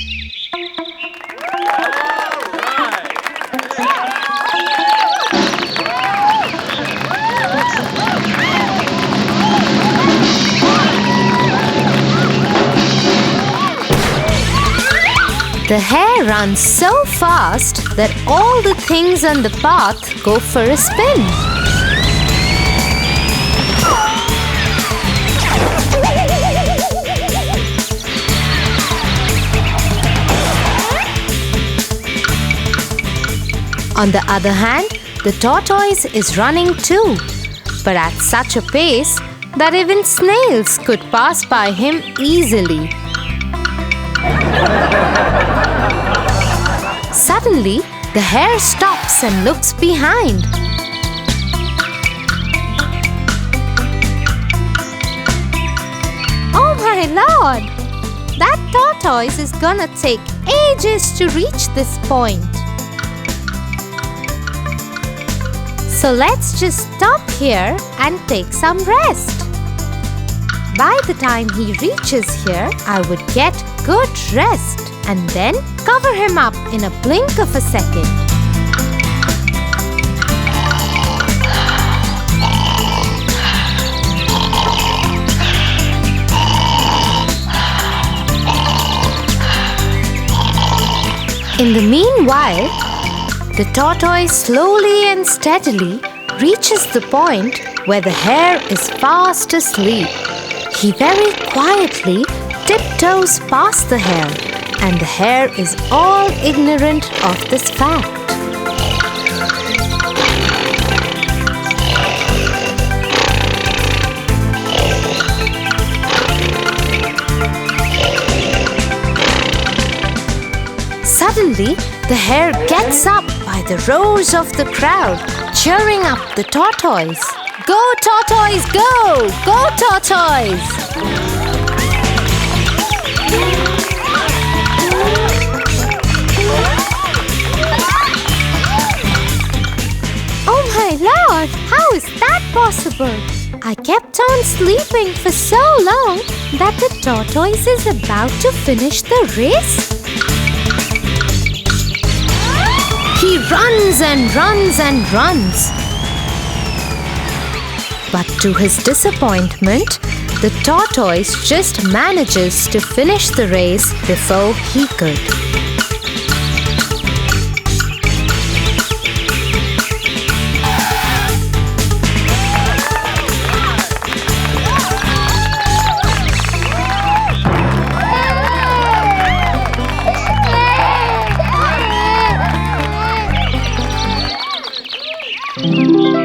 The hare runs so fast that all the things on the path go for a spin. On the other hand, the tortoise is running too, but at such a pace that even snails could pass by him easily. Suddenly, the hare stops and looks behind. Oh my lord! That tortoise is gonna take ages to reach this point. So let's just stop here and take some rest. By the time he reaches here, I would get good rest and then cover him up in a blink of a second. In the meanwhile, the tortoise slowly and steadily reaches the point where the hare is fast asleep. He very quietly tiptoes past the hare, and the hare is all ignorant of this fact. Suddenly, the hare gets up by the roars of the crowd, cheering up the tortoise. Go, tortoise, go! Go, tortoise! Oh my lord! How is that possible? I kept on sleeping for so long that the tortoise is about to finish the race. He runs and runs and runs. But to his disappointment, the tortoise just manages to finish the race before he could.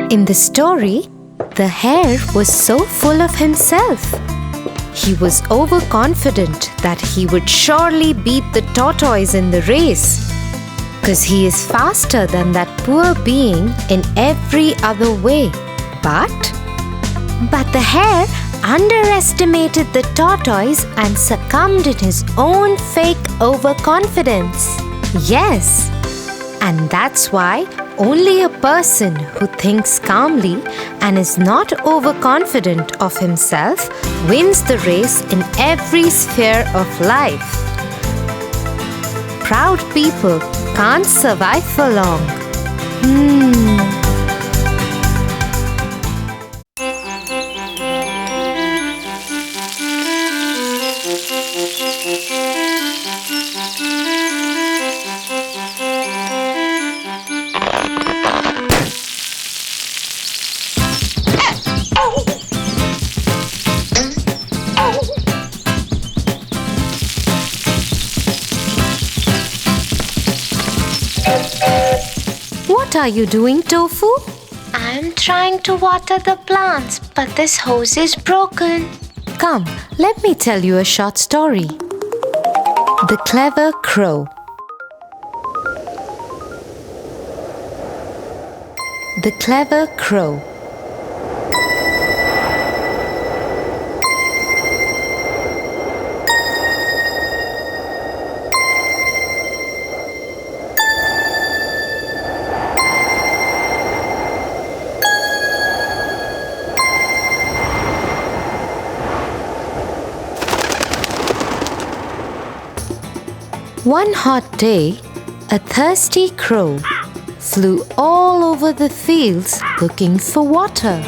In the story, the hare was so full of himself. He was overconfident that he would surely beat the tortoise in the race, because he is faster than that poor being in every other way. But the hare underestimated the tortoise and succumbed in his own fake overconfidence. Yes, and that's why only a person who thinks calmly and is not overconfident of himself wins the race in every sphere of life. Proud people can't survive for long. What are you doing, Tofu? I'm trying to water the plants, but this hose is broken. Come, let me tell you a short story. The Clever Crow. The Clever Crow. One hot day, a thirsty crow flew all over the fields looking for water.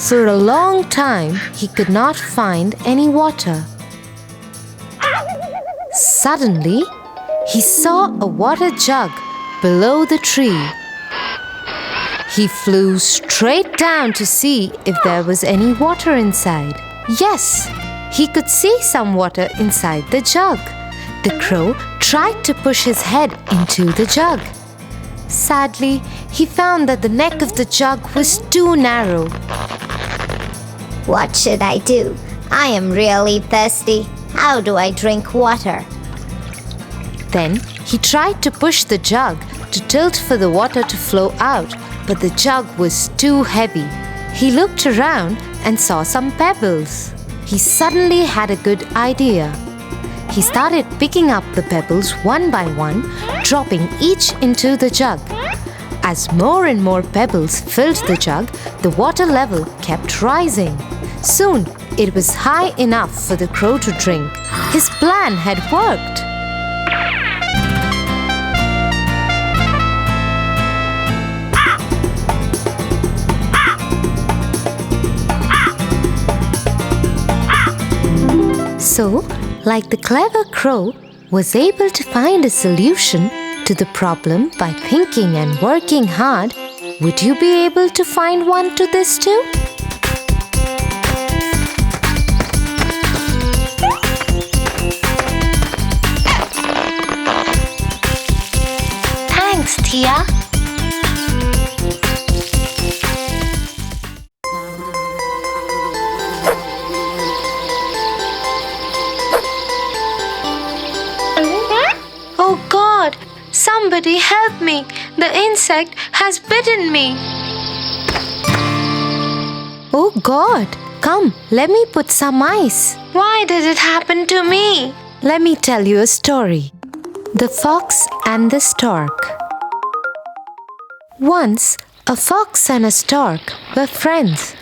For a long time, he could not find any water. Suddenly, he saw a water jug below the tree. He flew straight down to see if there was any water inside. Yes, he could see some water inside the jug. The crow tried to push his head into the jug. Sadly, he found that the neck of the jug was too narrow. What should I do? I am really thirsty. How do I drink water? Then he tried to push the jug to tilt for the water to flow out, but the jug was too heavy. He looked around and saw some pebbles. He suddenly had a good idea. He started picking up the pebbles one by one, dropping each into the jug. As more and more pebbles filled the jug, the water level kept rising. Soon, it was high enough for the crow to drink. His plan had worked. So, like the clever crow was able to find a solution to the problem by thinking and working hard, would you be able to find one to this too? Thanks, Tia. Oh God! Somebody help me! The insect has bitten me! Oh God! Come, let me put some ice. Why did it happen to me? Let me tell you a story. The Fox and the Stork. Once, a fox and a stork were friends,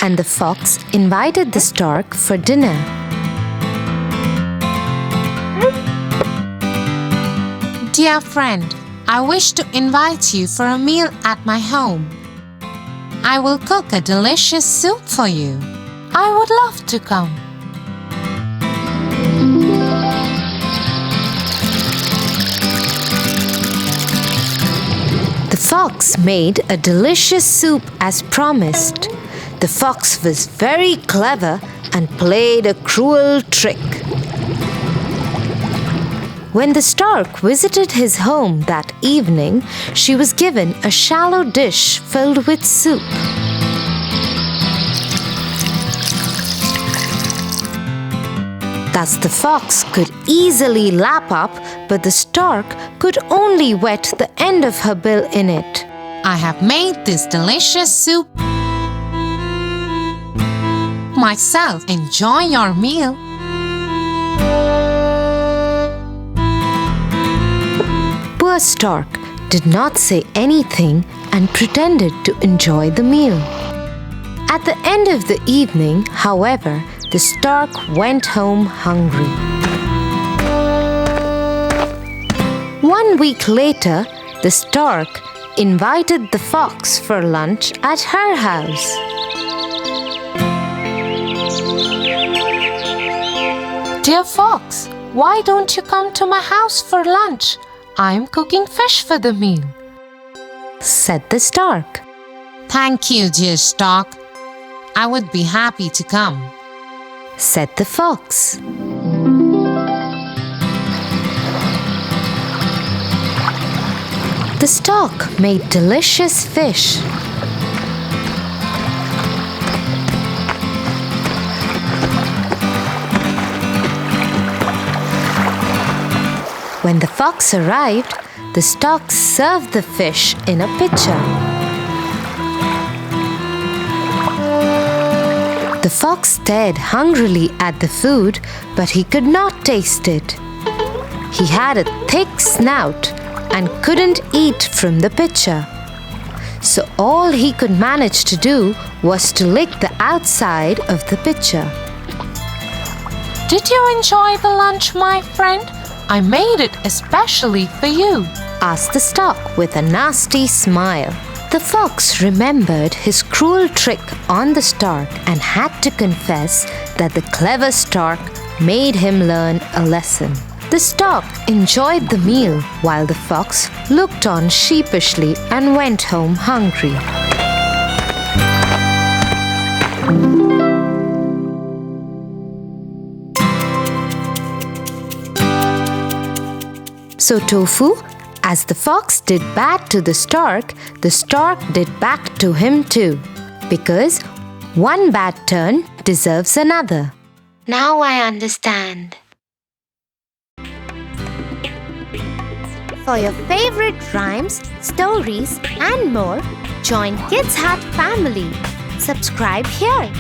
and the fox invited the stork for dinner. Dear friend, I wish to invite you for a meal at my home. I will cook a delicious soup for you. I would love to come. The fox made a delicious soup as promised. The fox was very clever and played a cruel trick. When the stork visited his home that evening, she was given a shallow dish filled with soup. Thus the fox could easily lap up, but the stork could only wet the end of her bill in it. I have made this delicious soup myself. Enjoy your meal. Poor stork did not say anything and pretended to enjoy the meal. At the end of the evening, however, the stork went home hungry. 1 week later, the stork invited the fox for lunch at her house. Dear fox, why don't you come to my house for lunch? I'm cooking fish for the meal, said the stork. Thank you, dear stork. I would be happy to come, said the fox. The stork made delicious fish. When the fox arrived, the stork served the fish in a pitcher. The fox stared hungrily at the food, but he could not taste it. He had a thick snout and couldn't eat from the pitcher. So all he could manage to do was to lick the outside of the pitcher. Did you enjoy the lunch, my friend? I made it especially for you, asked the stork with a nasty smile. The fox remembered his cruel trick on the stork and had to confess that the clever stork made him learn a lesson. The stork enjoyed the meal while the fox looked on sheepishly and went home hungry. So Tofu, as the fox did bad to the stork did back to him too, because one bad turn deserves another. Now I understand. For your favorite rhymes, stories and more, join Kids Hut family. Subscribe here.